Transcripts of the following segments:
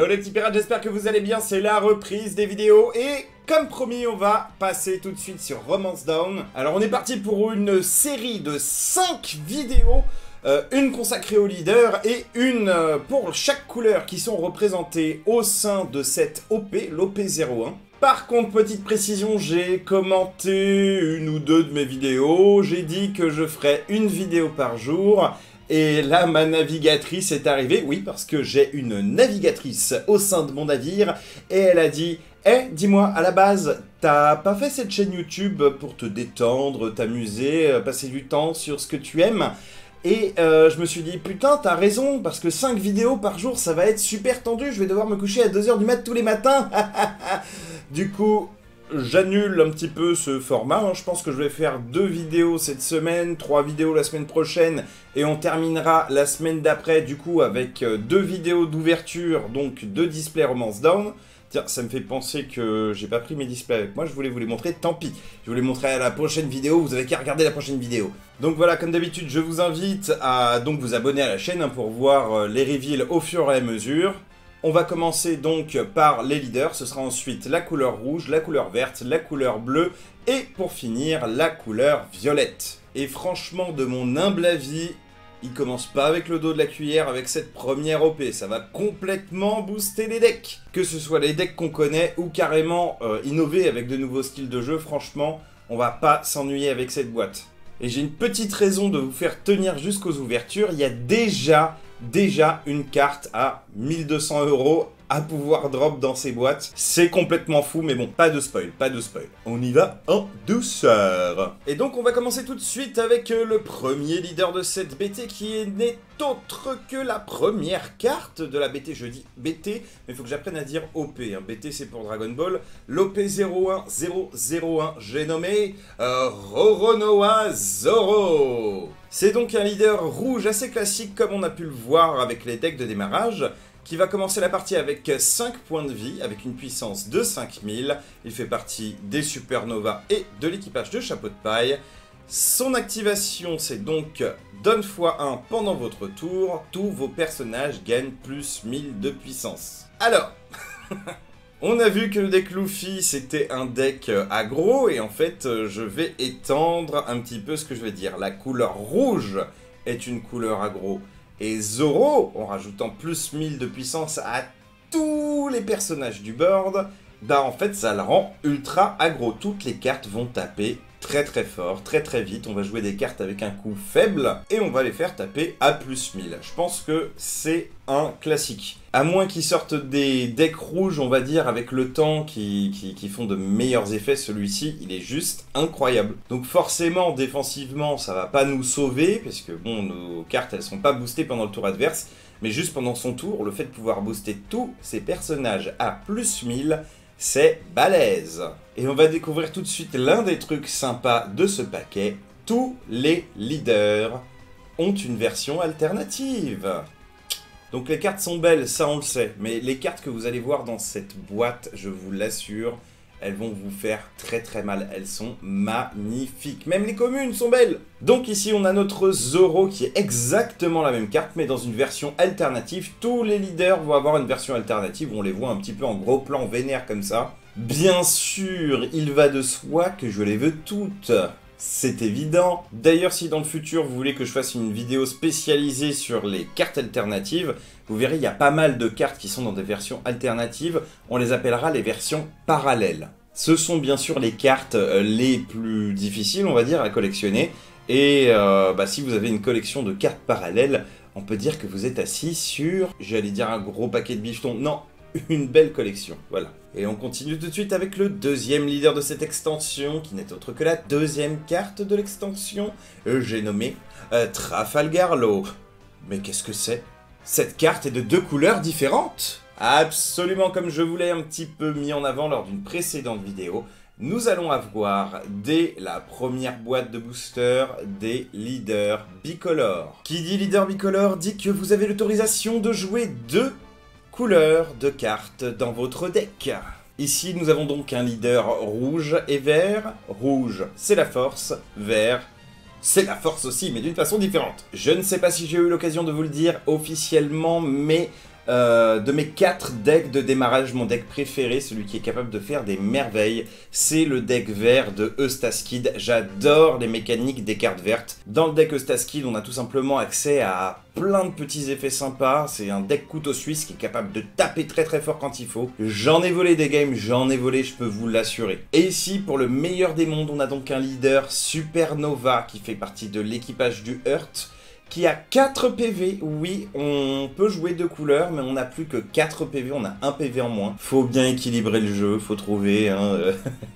les petits pirates, j'espère que vous allez bien, c'est la reprise des vidéos et comme promis on va passer tout de suite sur Romance Dawn. Alors on est parti pour une série de 5 vidéos, une consacrée au leader et une pour chaque couleur qui sont représentées au sein de cette OP, l'OP01. Par contre, petite précision, j'ai commenté une ou deux de mes vidéos, j'ai dit que je ferais une vidéo par jour. Et là, ma navigatrice est arrivée, oui, parce que j'ai une navigatrice au sein de mon navire, et elle a dit « Eh, dis-moi, à la base, t'as pas fait cette chaîne YouTube pour te détendre, t'amuser, passer du temps sur ce que tu aimes ?» Et je me suis dit « Putain, t'as raison, parce que 5 vidéos par jour, ça va être super tendu, je vais devoir me coucher à 2 h du mat tous les matins !» Du coup... j'annule un petit peu ce format, hein. Je pense que je vais faire 2 vidéos cette semaine, 3 vidéos la semaine prochaine, et on terminera la semaine d'après, du coup, avec 2 vidéos d'ouverture, donc 2 displays Romance Dawn. Tiens, ça me fait penser que j'ai pas pris mes displays avec moi, je voulais vous les montrer, tant pis. Je vous les montrer à la prochaine vidéo, vous avez qu'à regarder la prochaine vidéo. Donc voilà, comme d'habitude, je vous invite à donc vous abonner à la chaîne hein, pour voir les reveals au fur et à mesure. On va commencer donc par les leaders, ce sera ensuite la couleur rouge, la couleur verte, la couleur bleue et pour finir la couleur violette. Et franchement, de mon humble avis, il commence pas avec le dos de la cuillère avec cette première OP, ça va complètement booster les decks. Que ce soit les decks qu'on connaît ou carrément innover avec de nouveaux styles de jeu, franchement, on va pas s'ennuyer avec cette boîte. Et j'ai une petite raison de vous faire tenir jusqu'aux ouvertures, il y a déjà une carte à 1200 € à pouvoir drop dans ces boîtes. C'est complètement fou, mais bon, pas de spoil, pas de spoil. On y va en douceur. Et donc, on va commencer tout de suite avec le premier leader de cette BT qui n'est autre que la première carte de la BT. Je dis BT, mais il faut que j'apprenne à dire OP. Hein. BT, c'est pour Dragon Ball. L'OP01001, j'ai nommé Roronoa Zoro. C'est donc un leader rouge assez classique comme on a pu le voir avec les decks de démarrage, qui va commencer la partie avec 5 points de vie, avec une puissance de 5000. Il fait partie des Supernovas et de l'équipage de Chapeau de Paille. Son activation, c'est donc donne x1 pendant votre tour. Tous vos personnages gagnent plus 1000 de puissance. Alors... on a vu que le deck Luffy c'était un deck aggro et en fait je vais étendre un petit peu ce que je vais dire. La couleur rouge est une couleur aggro et Zoro, en rajoutant plus 1000 de puissance à tous les personnages du board, bah en fait ça le rend ultra aggro. Toutes les cartes vont taper très fort, très vite. On va jouer des cartes avec un coût faible et on va les faire taper à plus 1000. Je pense que c'est un classique. À moins qu'ils sortent des decks rouges, on va dire, avec le temps qui font de meilleurs effets, celui-ci, il est juste incroyable. Donc forcément, défensivement, ça va pas nous sauver, parce que bon, nos cartes, elles sont pas boostées pendant le tour adverse, mais juste pendant son tour, le fait de pouvoir booster tous ces personnages à plus 1000, c'est balèze. Et on va découvrir tout de suite l'un des trucs sympas de ce paquet. Tous les leaders ont une version alternative. Donc les cartes sont belles, ça on le sait. Mais les cartes que vous allez voir dans cette boîte, je vous l'assure, elles vont vous faire très mal. Elles sont magnifiques. Même les communes sont belles. Donc ici on a notre Zoro qui est exactement la même carte mais dans une version alternative. Tous les leaders vont avoir une version alternative. On les voit un petit peu en gros plan vénère comme ça. Bien sûr, il va de soi que je les veux toutes. C'est évident. D'ailleurs, si dans le futur vous voulez que je fasse une vidéo spécialisée sur les cartes alternatives, vous verrez, il y a pas mal de cartes qui sont dans des versions alternatives. On les appellera les versions parallèles. Ce sont bien sûr les cartes les plus difficiles, on va dire, à collectionner. Et si vous avez une collection de cartes parallèles, on peut dire que vous êtes assis sur, j'allais dire un gros paquet de bifetons. Non, une belle collection, voilà. Et on continue tout de suite avec le deuxième leader de cette extension, qui n'est autre que la deuxième carte de l'extension. J'ai nommé Trafalgar Law. Mais qu'est-ce que c'est? Cette carte est de 2 couleurs différentes. Absolument comme je vous l'ai un petit peu mis en avant lors d'une précédente vidéo. Nous allons avoir, dès la première boîte de booster, des leaders bicolores. Qui dit leader bicolore dit que vous avez l'autorisation de jouer 2 couleurs de cartes dans votre deck. Ici, nous avons donc un leader rouge et vert. Rouge, c'est la force. Vert, c'est la force aussi, mais d'une façon différente. Je ne sais pas si j'ai eu l'occasion de vous le dire officiellement, mais de mes 4 decks de démarrage, mon deck préféré, celui qui est capable de faire des merveilles, c'est le deck vert de Eustaskid. J'adore les mécaniques des cartes vertes. Dans le deck Eustaskid, on a tout simplement accès à plein de petits effets sympas. C'est un deck couteau suisse qui est capable de taper très très fort quand il faut. J'en ai volé des games, j'en ai volé, je peux vous l'assurer. Et ici, pour le meilleur des mondes, on a donc un leader Supernova qui fait partie de l'équipage du Hurt, qui a 4 PV. Oui, on peut jouer 2 couleurs, mais on n'a plus que 4 PV, on a 1 PV en moins. Faut bien équilibrer le jeu, faut trouver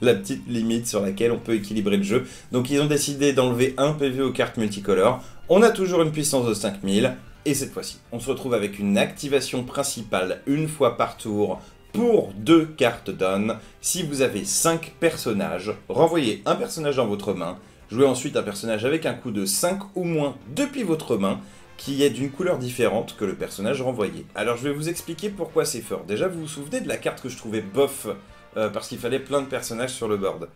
la petite limite sur laquelle on peut équilibrer le jeu. Donc ils ont décidé d'enlever 1 PV aux cartes multicolores. On a toujours une puissance de 5000, et cette fois-ci, on se retrouve avec une activation principale une fois par tour pour 2 cartes down. Si vous avez 5 personnages, renvoyez un personnage dans votre main. Jouez ensuite un personnage avec un coût de 5 ou moins depuis votre main, qui est d'une couleur différente que le personnage renvoyé. Alors je vais vous expliquer pourquoi c'est fort. Déjà, vous vous souvenez de la carte que je trouvais bof, parce qu'il fallait plein de personnages sur le board.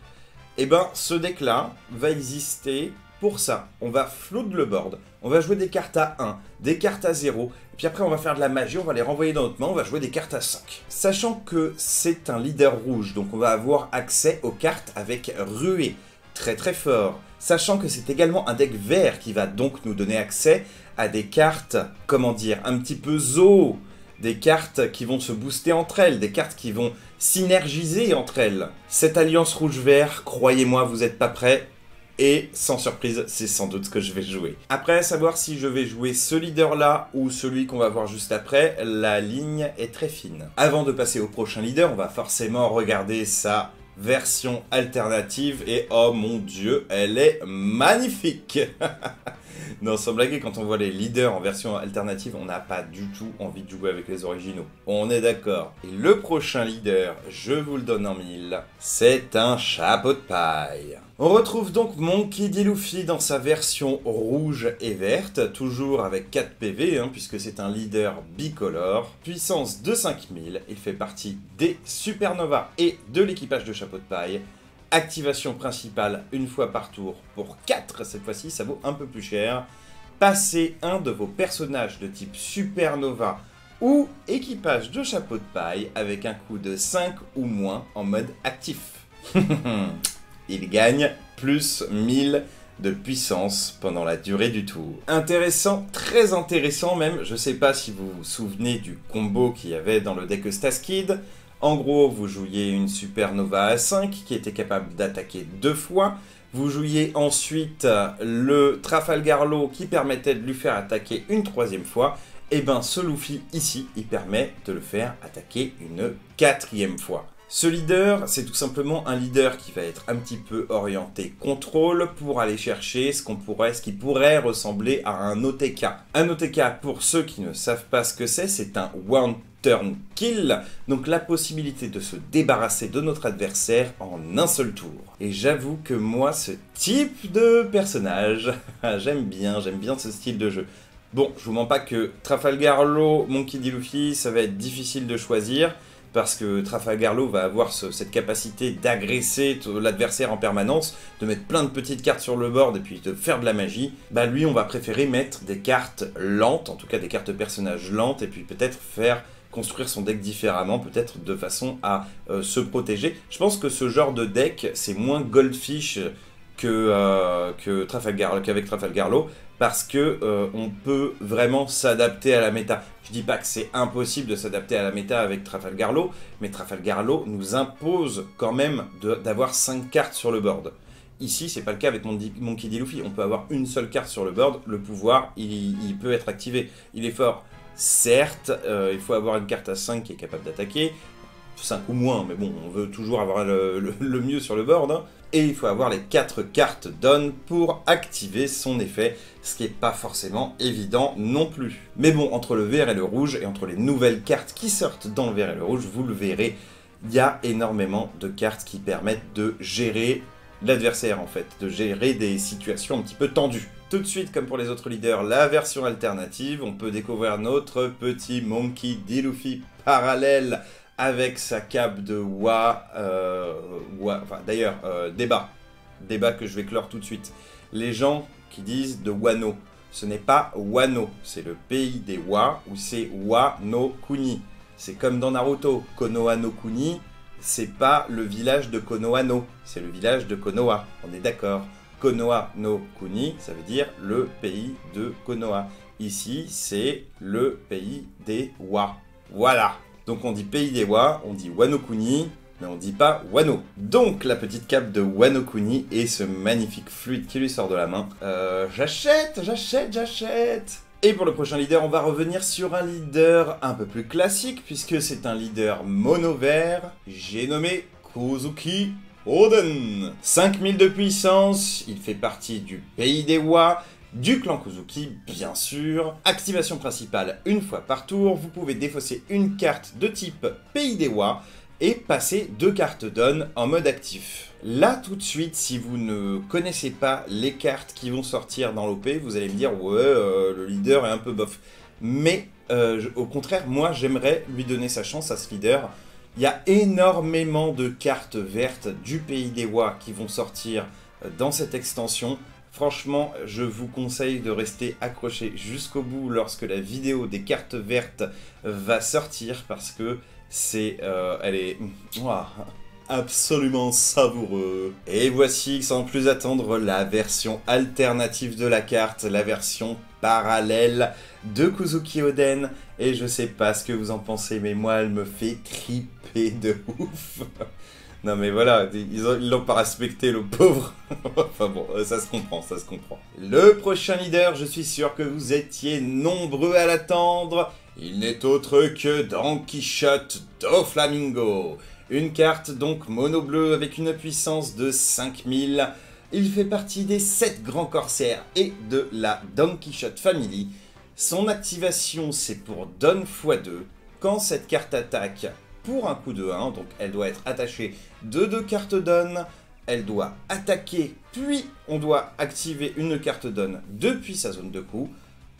Eh ben, ce deck-là va exister pour ça. On va flood le board, on va jouer des cartes à 1, des cartes à 0, puis après on va faire de la magie, on va les renvoyer dans notre main, on va jouer des cartes à 5. Sachant que c'est un leader rouge, donc on va avoir accès aux cartes avec ruée. Très très fort, sachant que c'est également un deck vert qui va donc nous donner accès à des cartes, comment dire, un petit peu zoo, des cartes qui vont se booster entre elles, des cartes qui vont synergiser entre elles. Cette alliance rouge-vert, croyez-moi, vous n'êtes pas prêts, et sans surprise, c'est sans doute ce que je vais jouer. Après, à savoir si je vais jouer ce leader-là ou celui qu'on va voir juste après, la ligne est très fine. Avant de passer au prochain leader, on va forcément regarder sa version alternative, et oh mon dieu, elle est magnifique. Non, sans blaguer, quand on voit les leaders en version alternative, on n'a pas du tout envie de jouer avec les originaux. On est d'accord. Et le prochain leader, je vous le donne en mille, c'est un chapeau de paille. On retrouve donc Monkey D. Luffy dans sa version rouge et verte, toujours avec 4 PV, puisque c'est un leader bicolore. Puissance de 5000, il fait partie des Supernova et de l'équipage de chapeau de paille. Activation principale une fois par tour pour 4, cette fois-ci ça vaut un peu plus cher. Passez un de vos personnages de type Supernova ou équipage de chapeau de paille avec un coût de 5 ou moins en mode actif. Il gagne plus 1000 de puissance pendant la durée du tour. Intéressant, très intéressant même, je sais pas si vous vous souvenez du combo qu'il y avait dans le deck Eustaskid. En gros, vous jouiez une Supernova à 5 qui était capable d'attaquer 2 fois. Vous jouiez ensuite le Trafalgar Law qui permettait de lui faire attaquer une 3e fois. Et ben ce Luffy ici, il permet de le faire attaquer une 4e fois. Ce leader, c'est tout simplement un leader qui va être un petit peu orienté contrôle pour aller chercher ce qui pourrait ressembler à un OTK. Un OTK, pour ceux qui ne savent pas ce que c'est un one turn kill, donc la possibilité de se débarrasser de notre adversaire en un seul tour. Et j'avoue que moi, ce type de personnage, j'aime bien ce style de jeu. Bon, je vous mens pas que Trafalgar Law, Monkey D. Luffy, ça va être difficile de choisir, parce que Trafalgar Law va avoir cette capacité d'agresser l'adversaire en permanence, de mettre plein de petites cartes sur le board et puis de faire de la magie. Bah lui, on va préférer mettre des cartes lentes, en tout cas des cartes personnages lentes, et puis peut-être faire construire son deck différemment, peut-être de façon à se protéger. Je pense que ce genre de deck, c'est moins Goldfish qu'avec Trafalgar Law, parce que on peut vraiment s'adapter à la méta. Je dis pas que c'est impossible de s'adapter à la méta avec Trafalgar Law, mais Trafalgar Law nous impose quand même d'avoir 5 cartes sur le board. Ici, c'est pas le cas avec Monkey D. Luffy. On peut avoir une seule carte sur le board, le pouvoir, il peut être activé. Il est fort. Certes, il faut avoir une carte à 5 qui est capable d'attaquer, 5 ou moins, mais bon, on veut toujours avoir le mieux sur le board, et il faut avoir les 4 cartes down pour activer son effet, ce qui n'est pas forcément évident non plus. Mais bon, entre le vert et le rouge, et entre les nouvelles cartes qui sortent dans le vert et le rouge, vous le verrez, il y a énormément de cartes qui permettent de gérer l'adversaire en fait, de gérer des situations un petit peu tendues. Tout de suite, comme pour les autres leaders, la version alternative, on peut découvrir notre petit Monkey D. Luffy parallèle avec sa cape de débat que je vais clore tout de suite. Les gens qui disent de Wano. ce n'est pas Wano, c'est le pays des Wa, ou c'est Wano Kuni. C'est comme dans Naruto, Konoha no Kuni, c'est pas le village de Konoha no, c'est le village de Konoha, on est d'accord. Konoha no Kuni, ça veut dire le pays de Konoha. Ici, c'est le pays des Wa. Voilà. Donc on dit pays des Wa, on dit Wano Kuni, mais on dit pas Wano. Donc la petite cape de Wano Kuni et ce magnifique fluide qui lui sort de la main. J'achète. Et pour le prochain leader, on va revenir sur un leader un peu plus classique, puisque c'est un leader mono vert. J'ai nommé Kozuki Oden. 5000 de puissance, il fait partie du pays des Wa, du clan Kozuki, bien sûr. Activation principale, une fois par tour, vous pouvez défausser une carte de type Pays des Wa et passer 2 cartes d'on en mode actif. Là, tout de suite, si vous ne connaissez pas les cartes qui vont sortir dans l'OP, vous allez me dire « Ouais, le leader est un peu bof ». Mais au contraire, moi, j'aimerais lui donner sa chance à ce leader. Il y a énormément de cartes vertes du pays des Wa qui vont sortir dans cette extension. Franchement, je vous conseille de rester accroché jusqu'au bout lorsque la vidéo des cartes vertes va sortir parce que elle est absolument savoureux. Et voici, sans plus attendre, la version alternative de la carte, la version parallèle de Kozuki Oden. Et je sais pas ce que vous en pensez, mais moi, elle me fait triper de ouf. Non mais voilà, ils l'ont pas respecté, le pauvre. Enfin bon, ça se comprend, ça se comprend. Le prochain leader, je suis sûr que vous étiez nombreux à l'attendre. Il n'est autre que Don Quichotte do Flamingo. Une carte donc mono bleu avec une puissance de 5000. Il fait partie des 7 grands corsaires et de la Don Quichotte Family. Son activation c'est pour Don x2. Quand cette carte attaque pour un coup de 1, donc elle doit être attachée de 2 cartes Don, elle doit attaquer, puis on doit activer une carte Don depuis sa zone de coup,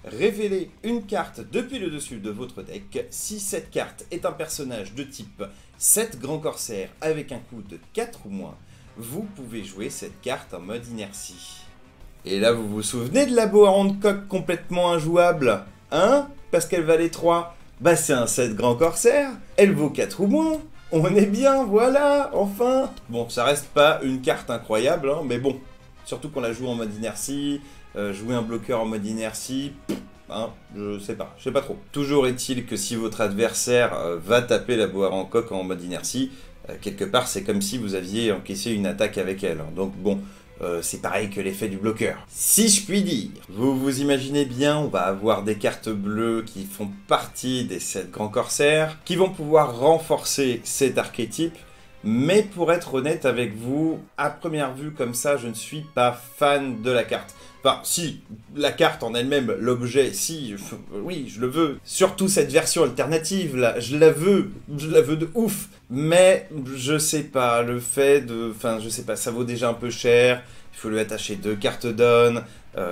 révéler une carte depuis le dessus de votre deck. Si cette carte est un personnage de type 7 grands corsaires avec un coût de 4 ou moins, vous pouvez jouer cette carte en mode inertie. Et là vous vous souvenez de la Boa Hancock complètement injouable, hein? Parce qu'elle valait 3. Bah c'est un 7 grand corsaire, elle vaut 4 ou moins, on est bien, voilà, enfin. Bon, ça reste pas une carte incroyable, hein, mais bon, surtout qu'on la joue en mode inertie, jouer un bloqueur en mode inertie, hein, je sais pas trop. Toujours est-il que si votre adversaire va taper la Boa Hancock en mode inertie, quelque part c'est comme si vous aviez encaissé une attaque avec elle, hein. Donc bon, c'est pareil que l'effet du bloqueur. Si je puis dire, vous vous imaginez bien, on va avoir des cartes bleues qui font partie des 7 grands corsaires, qui vont pouvoir renforcer cet archétype, mais pour être honnête avec vous, à première vue comme ça, je ne suis pas fan de la carte. Enfin, si, la carte en elle-même, l'objet, si, oui, je le veux. Surtout cette version alternative, là, je la veux de ouf. Mais, je sais pas, le fait de... Enfin, je sais pas, ça vaut déjà un peu cher. Il faut lui attacher 2 cartes d'on.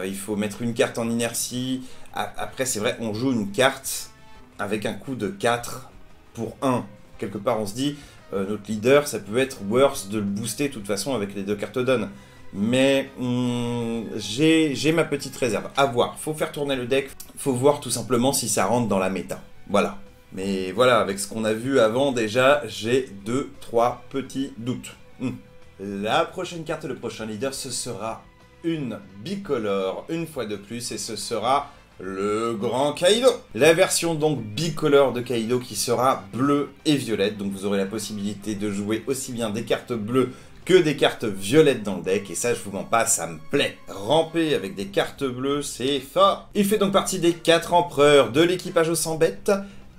Il faut mettre une carte en inertie. Après, c'est vrai, on joue une carte avec un coût de 4 pour 1. Quelque part, on se dit, notre leader, ça peut être worse de le booster de toute façon avec les 2 cartes d'on. Mais j'ai ma petite réserve. À voir, faut faire tourner le deck, faut voir tout simplement si ça rentre dans la méta. Voilà. Mais voilà, avec ce qu'on a vu avant déjà, j'ai 2-3 petits doutes. La prochaine carte, le prochain leader, ce sera une bicolore, une fois de plus, et ce sera le Grand Kaido. La version donc bicolore de Kaido qui sera bleue et violette, donc vous aurez la possibilité de jouer aussi bien des cartes bleues que des cartes violettes dans le deck, et ça je vous mens pas, ça me plaît. Ramper avec des cartes bleues, c'est fort. Il fait donc partie des 4 empereurs de l'équipage au 100 bêtes,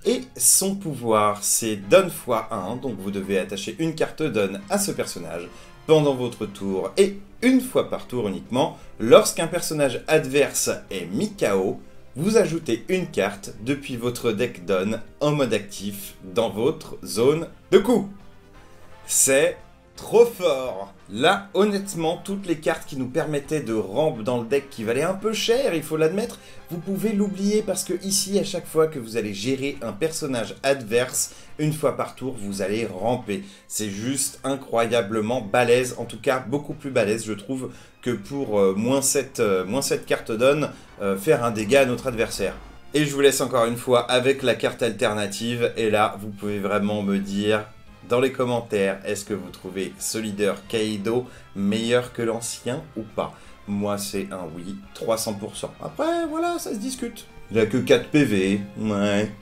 et son pouvoir c'est Don x1, donc vous devez attacher une carte Don à ce personnage pendant votre tour, et une fois par tour uniquement, lorsqu'un personnage adverse est mis KO, vous ajoutez une carte depuis votre deck Don en mode actif dans votre zone de coup. C'est trop fort. Là, honnêtement, toutes les cartes qui nous permettaient de ramp dans le deck qui valaient un peu cher, il faut l'admettre, vous pouvez l'oublier parce que ici, à chaque fois que vous allez gérer un personnage adverse, une fois par tour, vous allez ramper. C'est juste incroyablement balèze, en tout cas beaucoup plus balèze, je trouve, que pour moins 7 cartes donne, faire un dégât à notre adversaire. Et je vous laisse encore une fois avec la carte alternative, et là, vous pouvez vraiment me dire dans les commentaires, est-ce que vous trouvez ce leader Kaido meilleur que l'ancien ou pas? Moi, c'est un oui, 300%. Après, voilà, ça se discute. Il a que 4 PV, ouais.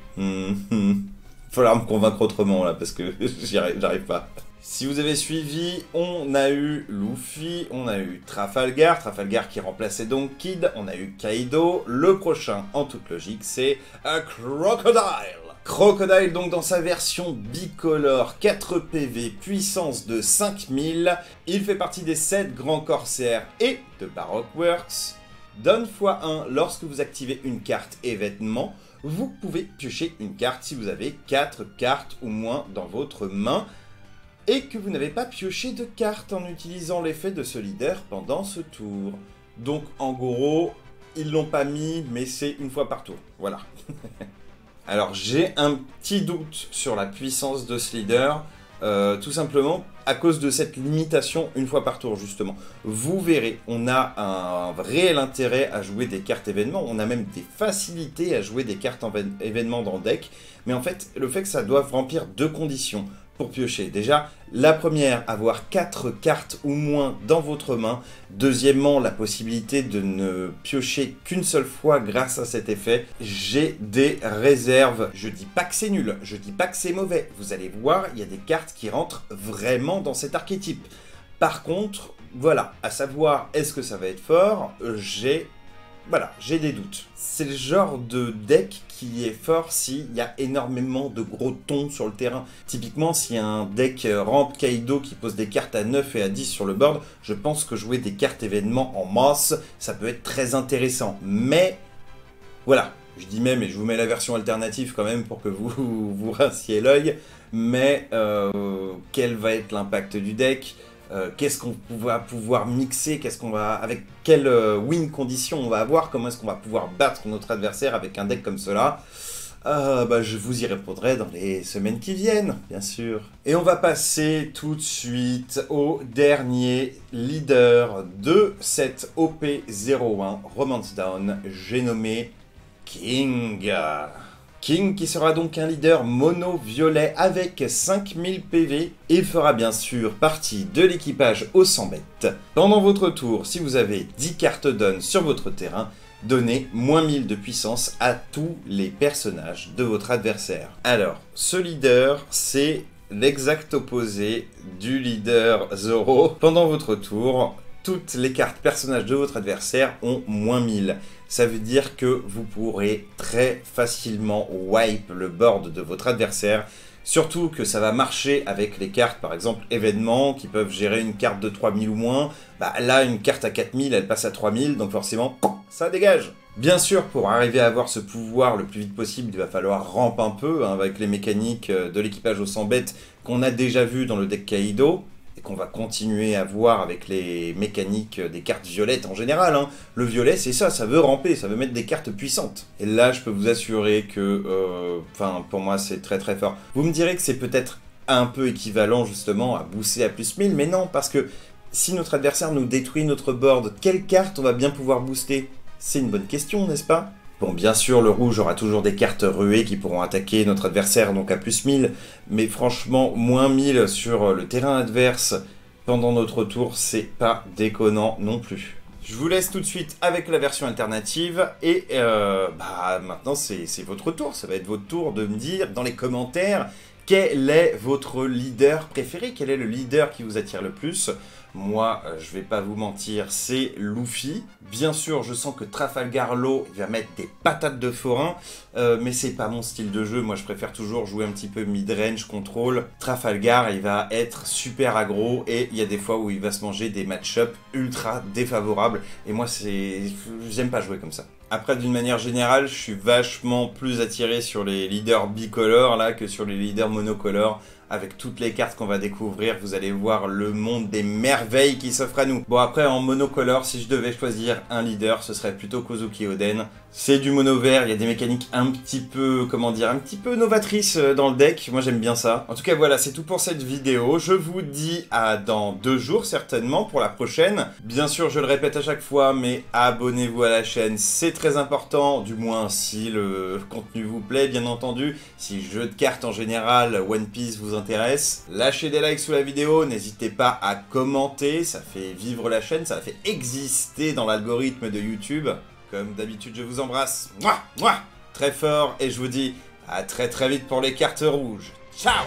Falloir me convaincre autrement, là, parce que j'arrive pas. Si vous avez suivi, on a eu Luffy, on a eu Trafalgar qui remplaçait donc Kid, on a eu Kaido. Le prochain, en toute logique, c'est Crocodile. Crocodile, donc dans sa version bicolore, 4 PV, puissance de 5000. Il fait partie des 7 grands corsaires et de Baroque Works. Donne x1 lorsque vous activez une carte événement. Vous pouvez piocher une carte si vous avez 4 cartes ou moins dans votre main et que vous n'avez pas pioché de carte en utilisant l'effet de ce leader pendant ce tour. Donc en gros, ils l'ont pas mis, mais c'est une fois par tour. Voilà. Alors j'ai un petit doute sur la puissance de ce leader, tout simplement à cause de cette limitation une fois par tour justement. Vous verrez, on a un réel intérêt à jouer des cartes événements, on a même des facilités à jouer des cartes événements dans le deck, mais en fait le fait que ça doive remplir 2 conditions pour piocher. Déjà, la première, avoir 4 cartes ou moins dans votre main. Deuxièmement, la possibilité de ne piocher qu'une seule fois grâce à cet effet. J'ai des réserves. Je dis pas que c'est nul, je dis pas que c'est mauvais. Vous allez voir, il y a des cartes qui rentrent vraiment dans cet archétype. Par contre, voilà, à savoir, est-ce que ça va être fort? J'ai des doutes. C'est le genre de deck qui est fort s'il y a énormément de gros tons sur le terrain. Typiquement, s'il y a un deck ramp Kaido qui pose des cartes à 9 et à 10 sur le board, je pense que jouer des cartes événements en masse, ça peut être très intéressant. Mais, voilà, je dis même, et je vous mets la version alternative quand même pour que vous vous rinciez l'œil, mais quel va être l'impact du deck ? Qu'est-ce qu'on va pouvoir mixer, avec quelle win condition on va avoir, comment est-ce qu'on va pouvoir battre notre adversaire avec un deck comme cela. Je vous y répondrai dans les semaines qui viennent, bien sûr. Et on va passer tout de suite au dernier leader de cette OP01 Romance Down, j'ai nommé King. King qui sera donc un leader mono-violet avec 5000 PV et fera bien sûr partie de l'équipage au 100 bêtes. Pendant votre tour, si vous avez 10 cartes donne sur votre terrain, donnez moins 1000 de puissance à tous les personnages de votre adversaire. Alors, ce leader, c'est l'exact opposé du leader Zoro. Pendant votre tour, toutes les cartes personnages de votre adversaire ont moins 1000. Ça veut dire que vous pourrez très facilement wipe le board de votre adversaire. Surtout que ça va marcher avec les cartes, par exemple, événements, qui peuvent gérer une carte de 3000 ou moins. Là, une carte à 4000, elle passe à 3000, donc forcément, ça dégage. Bien sûr, pour arriver à avoir ce pouvoir le plus vite possible, il va falloir ramp un peu, avec les mécaniques de l'équipage au 100 bêtes qu'on a déjà vu dans le deck Kaido. Et qu'on va continuer à voir avec les mécaniques des cartes violettes en général. Le violet, c'est ça, ça veut ramper, ça veut mettre des cartes puissantes. Et là, je peux vous assurer que, pour moi, c'est très très fort. Vous me direz que c'est peut-être un peu équivalent justement à booster à plus 1000, mais non, parce que si notre adversaire nous détruit notre board, quelle carte on va bien pouvoir booster? C'est une bonne question, n'est-ce pas? Bon, bien sûr, le rouge aura toujours des cartes ruées qui pourront attaquer notre adversaire, donc à plus 1000. Mais franchement, moins 1000 sur le terrain adverse pendant notre tour, c'est pas déconnant non plus. Je vous laisse tout de suite avec la version alternative. Et maintenant, c'est votre tour. Ça va être votre tour de me dire dans les commentaires quel est votre leader préféré. Quel est le leader qui vous attire le plus? Moi, je vais pas vous mentir, c'est Luffy. Bien sûr, je sens que Trafalgar Law, il va mettre des patates de forain, mais c'est pas mon style de jeu. Moi, je préfère toujours jouer un petit peu mid-range, contrôle. Trafalgar, il va être super aggro, et il y a des fois où il va se manger des match-ups ultra défavorables. Et moi, j'aime pas jouer comme ça. Après, d'une manière générale, je suis vachement plus attiré sur les leaders bicolores là que sur les leaders monocolores. Avec toutes les cartes qu'on va découvrir, vous allez voir le monde des merveilles qui s'offre à nous. Bon, après, en monocolore, si je devais choisir un leader, ce serait plutôt Kozuki Oden. C'est du mono vert, il y a des mécaniques un petit peu, comment dire, un petit peu novatrices dans le deck. Moi, j'aime bien ça. En tout cas, voilà, c'est tout pour cette vidéo. Je vous dis à dans 2 jours, certainement, pour la prochaine. Bien sûr, je le répète à chaque fois, mais abonnez-vous à la chaîne, c'est très important. Du moins, si le contenu vous plaît, bien entendu. Si le jeu de cartes en général, One Piece vous intéresse. Lâchez des likes sous la vidéo, n'hésitez pas à commenter, ça fait vivre la chaîne, ça la fait exister dans l'algorithme de YouTube. Comme d'habitude, je vous embrasse très fort et je vous dis à très vite pour les cartes rouges. Ciao!